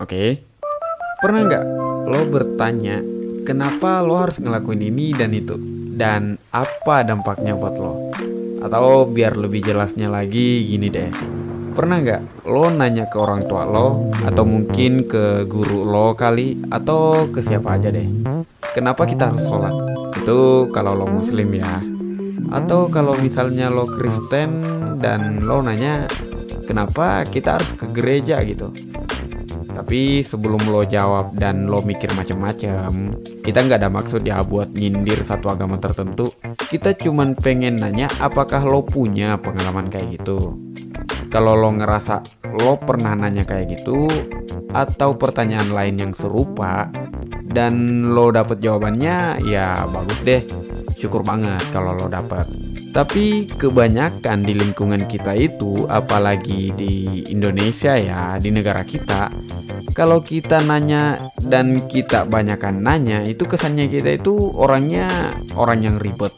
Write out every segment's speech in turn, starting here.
Oke. Pernah nggak lo bertanya kenapa lo harus ngelakuin ini dan itu? Dan apa dampaknya buat lo? Atau biar lebih jelasnya lagi gini deh. Pernah nggak lo nanya ke orang tua lo? Atau mungkin ke guru lo kali? Atau ke siapa aja deh. Kenapa kita harus sholat? Itu kalau lo muslim ya. Atau kalau misalnya lo Kristen dan lo nanya kenapa kita harus ke gereja gitu. Tapi sebelum lo jawab dan lo mikir macam-macam, kita nggak ada maksud ya buat nyindir satu agama tertentu. Kita cuman pengen nanya apakah lo punya pengalaman kayak gitu. Kalau lo ngerasa lo pernah nanya kayak gitu, atau pertanyaan lain yang serupa, dan lo dapet jawabannya, ya bagus deh. Syukur banget kalau lo dapet. Tapi kebanyakan di lingkungan kita itu, apalagi di Indonesia ya, di negara kita, kalau kita nanya dan kita banyakan nanya, itu kesannya kita itu orangnya orang yang ribet.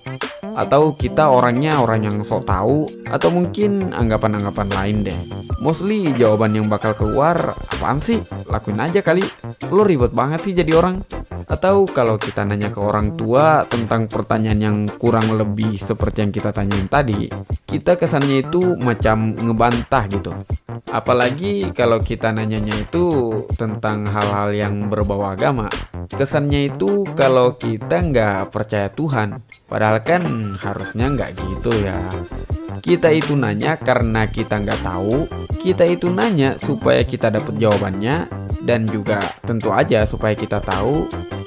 Atau kita orangnya orang yang sok tahu, atau mungkin anggapan-anggapan lain deh. Mostly jawaban yang bakal keluar, apaan sih? Lakuin aja kali. Lo ribet banget sih jadi orang. Atau kalau kita nanya ke orang tua tentang pertanyaan yang kurang lebih seperti yang kita tanyain tadi, kita kesannya itu macam ngebantah gitu. Apalagi kalau kita nanyanya itu tentang hal-hal yang berbau agama, kesannya itu kalau kita nggak percaya Tuhan. Padahal kan harusnya nggak gitu ya. Kita itu nanya karena kita nggak tahu, kita itu nanya supaya kita dapat jawabannya, dan juga tentu aja supaya kita tahu,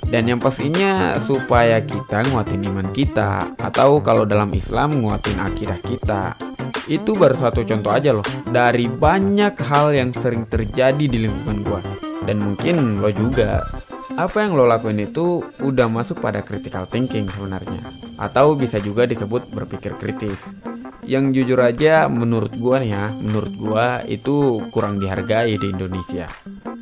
dan yang pastinya supaya kita nguatin iman kita, atau kalau dalam Islam nguatin akidah kita. Itu baru satu contoh aja loh dari banyak hal yang sering terjadi di lingkungan gua. Dan mungkin lo juga. Apa yang lo lakuin itu udah masuk pada critical thinking sebenarnya. Atau bisa juga disebut berpikir kritis. Yang jujur aja menurut gua nih ya, menurut gua itu kurang dihargai di Indonesia.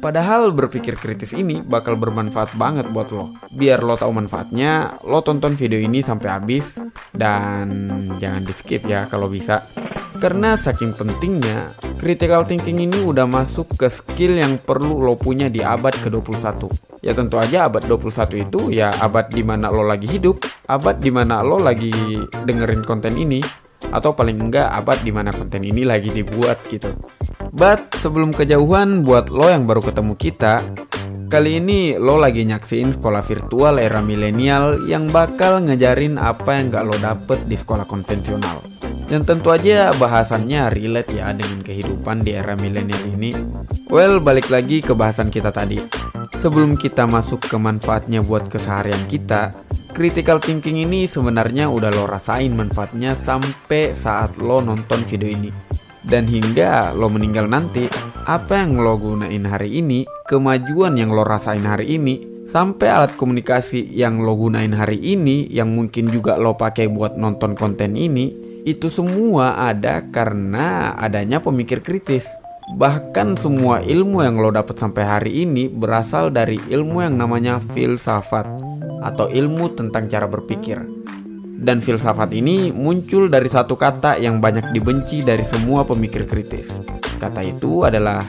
Padahal berpikir kritis ini bakal bermanfaat banget buat lo. Biar lo tahu manfaatnya, lo tonton video ini sampai habis. Dan jangan di skip ya kalau bisa. Karena saking pentingnya, critical thinking ini udah masuk ke skill yang perlu lo punya di abad ke-21. Ya tentu aja abad 21 itu ya abad dimana lo lagi hidup, abad dimana lo lagi dengerin konten ini, atau paling enggak abad dimana konten ini lagi dibuat gitu. But sebelum kejauhan buat lo yang baru ketemu kita, kali ini lo lagi nyaksiin sekolah virtual era milenial yang bakal ngejarin apa yang gak lo dapet di sekolah konvensional. Yang tentu aja bahasannya relate ya dengan kehidupan di era milenial ini. Well, balik lagi ke bahasan kita tadi. Sebelum kita masuk ke manfaatnya buat keseharian kita, critical thinking ini sebenarnya udah lo rasain manfaatnya sampai saat lo nonton video ini. Dan hingga lo meninggal nanti, apa yang lo gunain hari ini, kemajuan yang lo rasain hari ini, sampai alat komunikasi yang lo gunain hari ini, yang mungkin juga lo pakai buat nonton konten ini, itu semua ada karena adanya pemikir kritis. Bahkan semua ilmu yang lo dapet sampai hari ini berasal dari ilmu yang namanya filsafat, atau ilmu tentang cara berpikir. Dan filsafat ini muncul dari satu kata yang banyak dibenci dari semua pemikir kritis. Kata itu adalah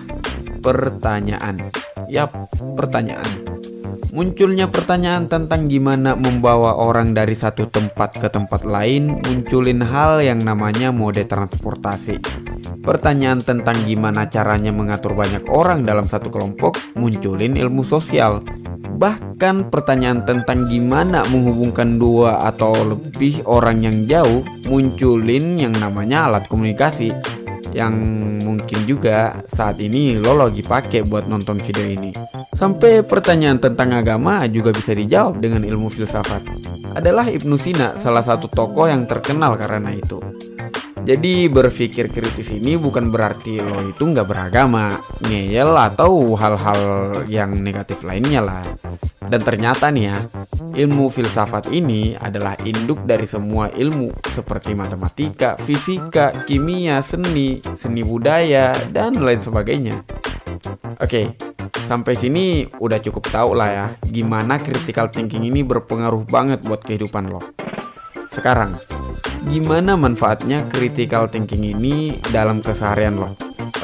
pertanyaan. Yap, pertanyaan. Munculnya pertanyaan tentang gimana membawa orang dari satu tempat ke tempat lain munculin hal yang namanya mode transportasi. Pertanyaan tentang gimana caranya mengatur banyak orang dalam satu kelompok munculin ilmu sosial. Bahkan pertanyaan tentang gimana menghubungkan dua atau lebih orang yang jauh munculin yang namanya alat komunikasi, yang mungkin juga saat ini lo lagi pakai buat nonton video ini. Sampai pertanyaan tentang agama juga bisa dijawab dengan ilmu filsafat. Adalah Ibnu Sina, salah satu tokoh yang terkenal karena itu. Jadi berpikir kritis ini bukan berarti lo itu nggak beragama, ngeyel atau hal-hal yang negatif lainnya lah. Dan ternyata nih ya, ilmu filsafat ini adalah induk dari semua ilmu seperti matematika, fisika, kimia, seni budaya, dan lain sebagainya. Oke, sampai sini udah cukup tahu lah ya gimana critical thinking ini berpengaruh banget buat kehidupan lo. Sekarang, gimana manfaatnya critical thinking ini dalam keseharian lo?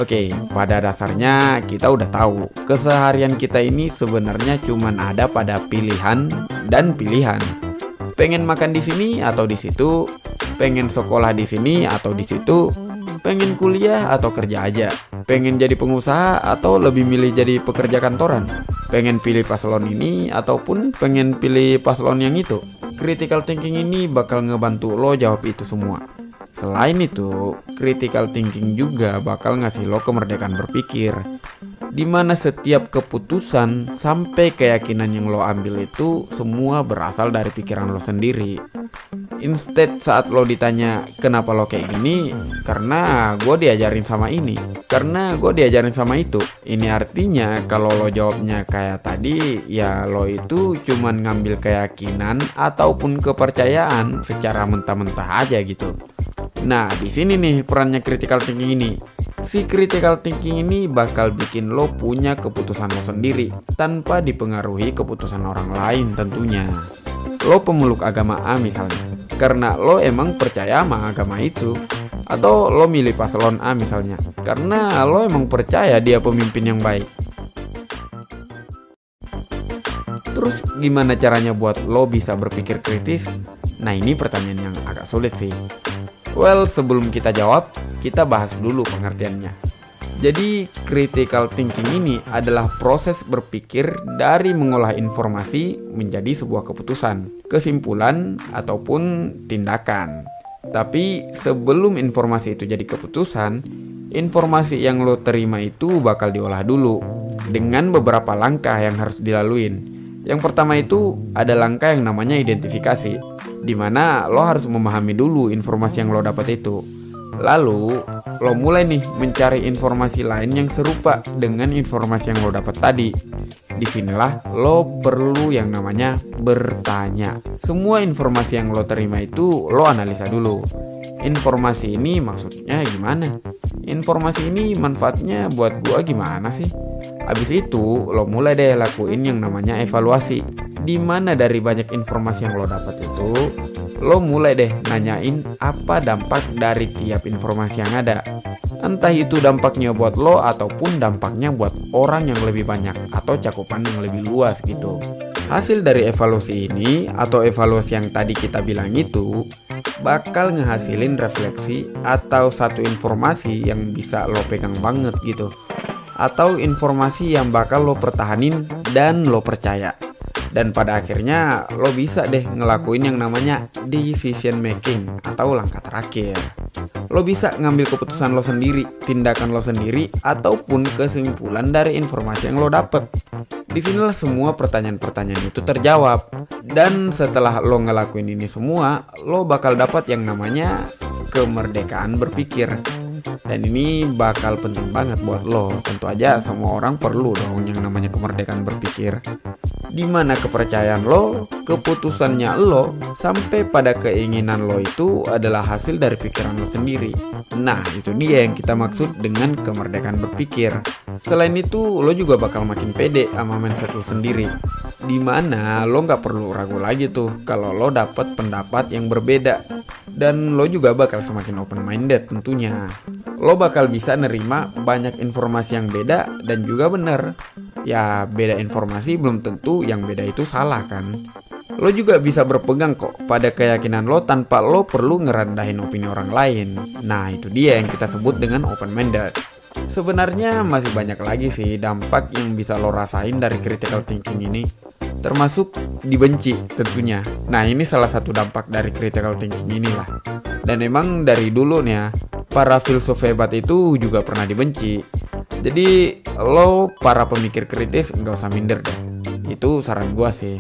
Oke, pada dasarnya kita udah tahu keseharian kita ini sebenarnya cuman ada pada pilihan dan pilihan. Pengen makan di sini atau di situ, pengen sekolah di sini atau di situ, pengen kuliah atau kerja aja, pengen jadi pengusaha atau lebih milih jadi pekerja kantoran, pengen pilih paslon ini ataupun pengen pilih paslon yang itu. Critical thinking ini bakal ngebantu lo jawab itu semua. Selain itu, critical thinking juga bakal ngasih lo kemerdekaan berpikir, dimana setiap keputusan sampai keyakinan yang lo ambil itu semua berasal dari pikiran lo sendiri. Instead saat lo ditanya kenapa lo kayak gini, karena gue diajarin sama ini, karena gue diajarin sama itu. Ini artinya kalau lo jawabnya kayak tadi, ya lo itu cuman ngambil keyakinan ataupun kepercayaan secara mentah-mentah aja gitu. Nah, di sini nih perannya critical thinking ini. Si critical thinking ini bakal bikin lo punya keputusan lo sendiri tanpa dipengaruhi keputusan orang lain tentunya. Lo pemeluk agama A misalnya, karena lo emang percaya sama agama itu. Atau lo milih paslon A misalnya, karena lo emang percaya dia pemimpin yang baik. Terus gimana caranya buat lo bisa berpikir kritis? Nah, ini pertanyaan yang agak sulit sih. Well, sebelum kita jawab, kita bahas dulu pengertiannya. Jadi, critical thinking ini adalah proses berpikir dari mengolah informasi menjadi sebuah keputusan, kesimpulan, ataupun tindakan. Tapi, sebelum informasi itu jadi keputusan, informasi yang lo terima itu bakal diolah dulu dengan beberapa langkah yang harus dilaluin. Yang pertama itu ada langkah yang namanya identifikasi, di mana lo harus memahami dulu informasi yang lo dapat itu. Lalu lo mulai nih mencari informasi lain yang serupa dengan informasi yang lo dapat tadi. Disinilah lo perlu yang namanya bertanya. Semua informasi yang lo terima itu lo analisa dulu. Informasi ini maksudnya gimana? Informasi ini manfaatnya buat gua gimana sih? Habis itu lo mulai deh lakuin yang namanya evaluasi, di mana dari banyak informasi yang lo dapat itu lo mulai deh nanyain apa dampak dari tiap informasi yang ada. Entah itu dampaknya buat lo ataupun dampaknya buat orang yang lebih banyak atau cakupan yang lebih luas gitu. Hasil dari evaluasi ini atau evaluasi yang tadi kita bilang itu bakal ngehasilin refleksi atau satu informasi yang bisa lo pegang banget gitu, atau informasi yang bakal lo pertahanin dan lo percaya. Dan pada akhirnya lo bisa deh ngelakuin yang namanya decision making atau langkah terakhir. Lo bisa ngambil keputusan lo sendiri, tindakan lo sendiri, ataupun kesimpulan dari informasi yang lo dapet. Disinilah semua pertanyaan-pertanyaan itu terjawab. Dan setelah lo ngelakuin ini semua, lo bakal dapat yang namanya kemerdekaan berpikir. Dan ini bakal penting banget buat lo. Tentu aja semua orang perlu dong yang namanya kemerdekaan berpikir, dimana kepercayaan lo, keputusannya lo, sampai pada keinginan lo itu adalah hasil dari pikiran lo sendiri. Nah, itu dia yang kita maksud dengan kemerdekaan berpikir. Selain itu, lo juga bakal makin pede sama mindset lo sendiri, dimana lo gak perlu ragu lagi tuh kalau lo dapet pendapat yang berbeda. Dan lo juga bakal semakin open minded tentunya. Lo bakal bisa nerima banyak informasi yang beda dan juga benar. Ya, beda informasi belum tentu yang beda itu salah kan. Lo juga bisa berpegang kok pada keyakinan lo tanpa lo perlu ngerendahin opini orang lain. Nah, itu dia yang kita sebut dengan open minded. Sebenarnya masih banyak lagi sih dampak yang bisa lo rasain dari critical thinking ini, termasuk dibenci tentunya. Nah, ini salah satu dampak dari critical thinking inilah. Dan emang dari dulu nih ya, para filsuf hebat itu juga pernah dibenci. Jadi lo para pemikir kritis nggak usah minder deh. Itu saran gua sih.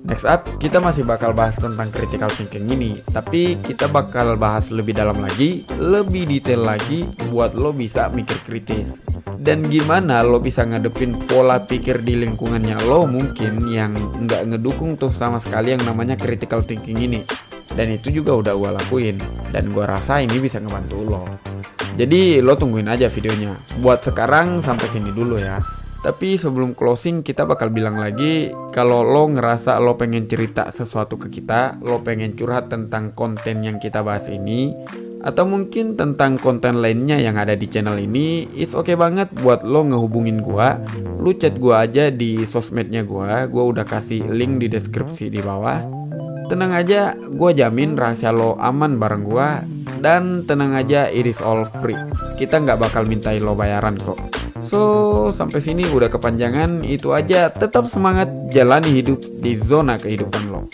Next up, kita masih bakal bahas tentang critical thinking ini, tapi kita bakal bahas lebih dalam lagi, lebih detail lagi buat lo bisa mikir kritis. Dan gimana lo bisa ngadepin pola pikir di lingkungannya lo mungkin yang nggak ngedukung tuh sama sekali yang namanya critical thinking ini. Dan itu juga udah gue lakuin, dan gue rasa ini bisa ngebantu lo. Jadi lo tungguin aja videonya. Buat sekarang sampai sini dulu ya. Tapi sebelum closing kita bakal bilang lagi, kalau lo ngerasa lo pengen cerita sesuatu ke kita, lo pengen curhat tentang konten yang kita bahas ini, atau mungkin tentang konten lainnya yang ada di channel ini, it's okay banget buat lo ngehubungin gua. Lu chat gua aja di sosmednya gua udah kasih link di deskripsi di bawah. Tenang aja, gua jamin rahasia lo aman bareng gua. Dan tenang aja, it is all free. Kita nggak bakal mintain lo bayaran kok. So, sampai sini udah kepanjangan, itu aja. Tetap semangat jalani hidup di zona kehidupan lo.